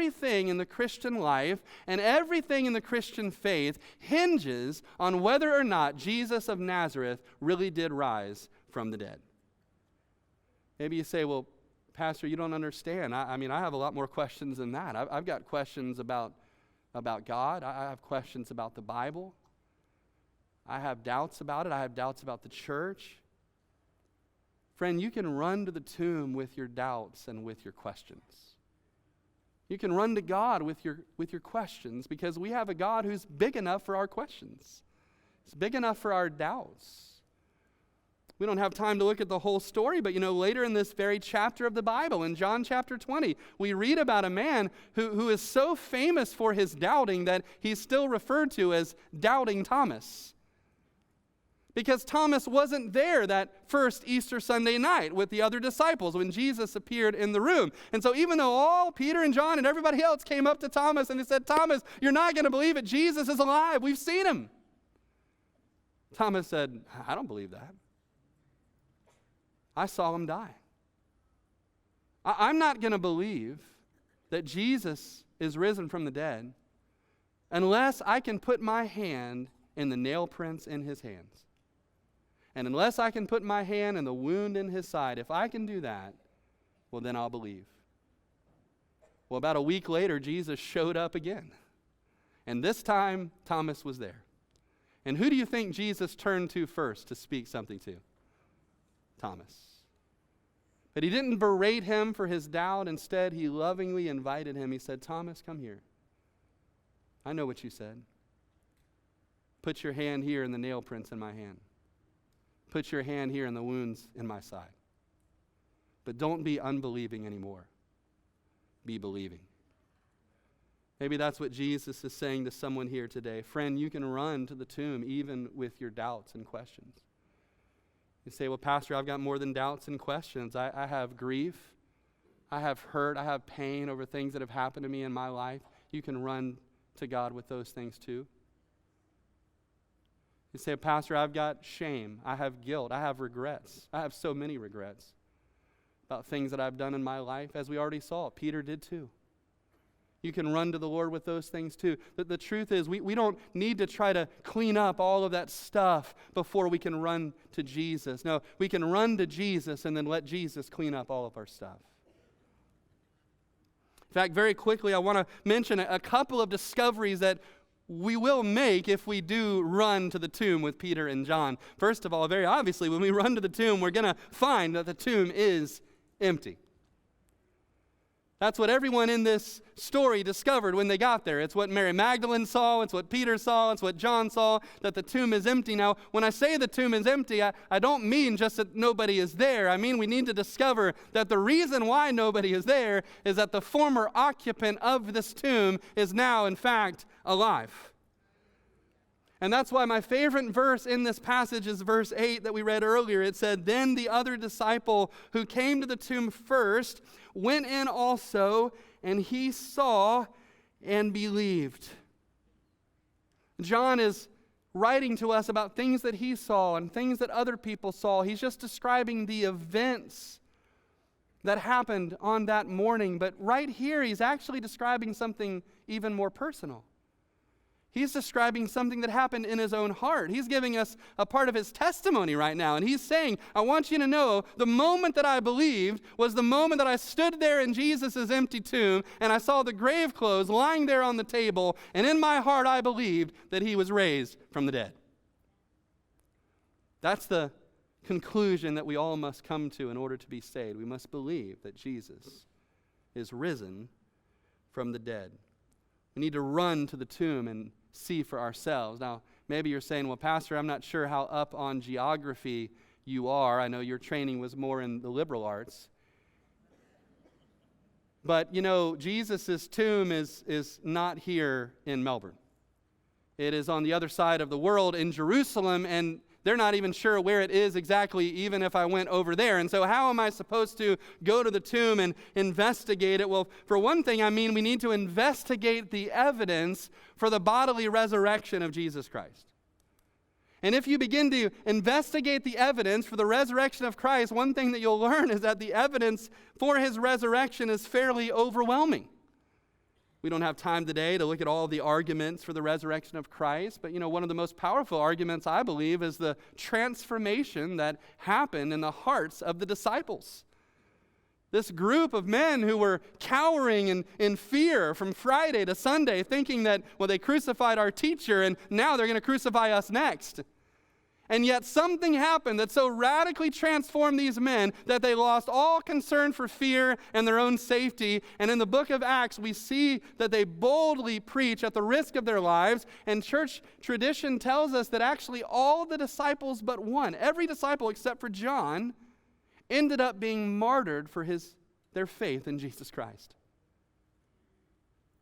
everything in the Christian life and everything in the Christian faith hinges on whether or not Jesus of Nazareth really did rise from the dead. Maybe you say, well, Pastor, you don't understand. I mean, I have a lot more questions than that. I've got questions about God. I have questions about the Bible. I have doubts about it. I have doubts about the church. Friend, you can run to the tomb with your doubts and with your questions. You can run to God with your questions, because we have a God who's big enough for our questions. He's big enough for our doubts. We don't have time to look at the whole story, but later in this very chapter of the Bible, in John chapter 20, we read about a man who is so famous for his doubting that he's still referred to as Doubting Thomas. Because Thomas wasn't there that first Easter Sunday night with the other disciples when Jesus appeared in the room. And so even though all Peter and John and everybody else came up to Thomas and they said, Thomas, you're not going to believe it. Jesus is alive. We've seen him. Thomas said, I don't believe that. I saw him die. I'm not going to believe that Jesus is risen from the dead unless I can put my hand in the nail prints in his hands. And unless I can put my hand in the wound in his side, if I can do that, well, then I'll believe. Well, about a week later, Jesus showed up again. And this time, Thomas was there. And who do you think Jesus turned to first to speak something to? Thomas. But he didn't berate him for his doubt. Instead, he lovingly invited him. He said, Thomas, come here. I know what you said. Put your hand here in the nail prints in my hand. Put your hand here in the wounds in my side. But don't be unbelieving anymore. Be believing. Maybe that's what Jesus is saying to someone here today. Friend, you can run to the tomb even with your doubts and questions. You say, well, Pastor, I've got more than doubts and questions. I have grief. I have hurt. I have pain over things that have happened to me in my life. You can run to God with those things too. You say, Pastor, I've got shame. I have guilt. I have regrets. I have so many regrets about things that I've done in my life. As we already saw, Peter did too. You can run to the Lord with those things too. The truth is, we don't need to try to clean up all of that stuff before we can run to Jesus. No, we can run to Jesus and then let Jesus clean up all of our stuff. In fact, very quickly, I want to mention a couple of discoveries that we will make if we do run to the tomb with Peter and John. First of all, very obviously, when we run to the tomb, we're going to find that the tomb is empty. That's what everyone in this story discovered when they got there. It's what Mary Magdalene saw. It's what Peter saw. It's what John saw, that the tomb is empty. Now, when I say the tomb is empty, I don't mean just that nobody is there. I mean we need to discover that the reason why nobody is there is that the former occupant of this tomb is now, in fact, alive. And that's why my favorite verse in this passage is verse 8 that we read earlier. It said, then the other disciple who came to the tomb first went in also, and he saw and believed. John is writing to us about things that he saw and things that other people saw. He's just describing the events that happened on that morning. But right here, he's actually describing something even more personal. He's describing something that happened in his own heart. He's giving us a part of his testimony right now. And he's saying, I want you to know the moment that I believed was the moment that I stood there in Jesus' empty tomb and I saw the grave clothes lying there on the table. And in my heart, I believed that he was raised from the dead. That's the conclusion that we all must come to in order to be saved. We must believe that Jesus is risen from the dead. We need to run to the tomb and see for ourselves. Now, maybe you're saying, well, Pastor, I'm not sure how up on geography you are. I know your training was more in the liberal arts. But, Jesus' tomb is not here in Melbourne. It is on the other side of the world in Jerusalem, and they're not even sure where it is exactly, even if I went over there. And so how am I supposed to go to the tomb and investigate it? Well, for one thing, we need to investigate the evidence for the bodily resurrection of Jesus Christ. And if you begin to investigate the evidence for the resurrection of Christ, one thing that you'll learn is that the evidence for his resurrection is fairly overwhelming. We don't have time today to look at all the arguments for the resurrection of Christ, but one of the most powerful arguments, I believe, is the transformation that happened in the hearts of the disciples. This group of men who were cowering in fear from Friday to Sunday, thinking that, they crucified our teacher and now they're going to crucify us next. And yet something happened that so radically transformed these men that they lost all concern for fear and their own safety. And in the book of Acts, we see that they boldly preach at the risk of their lives. And church tradition tells us that actually all the disciples but one, every disciple except for John, ended up being martyred for their faith in Jesus Christ.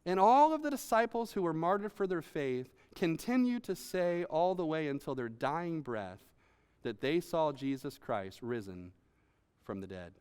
And all of the disciples who were martyred for their faith continue to say all the way until their dying breath that they saw Jesus Christ risen from the dead.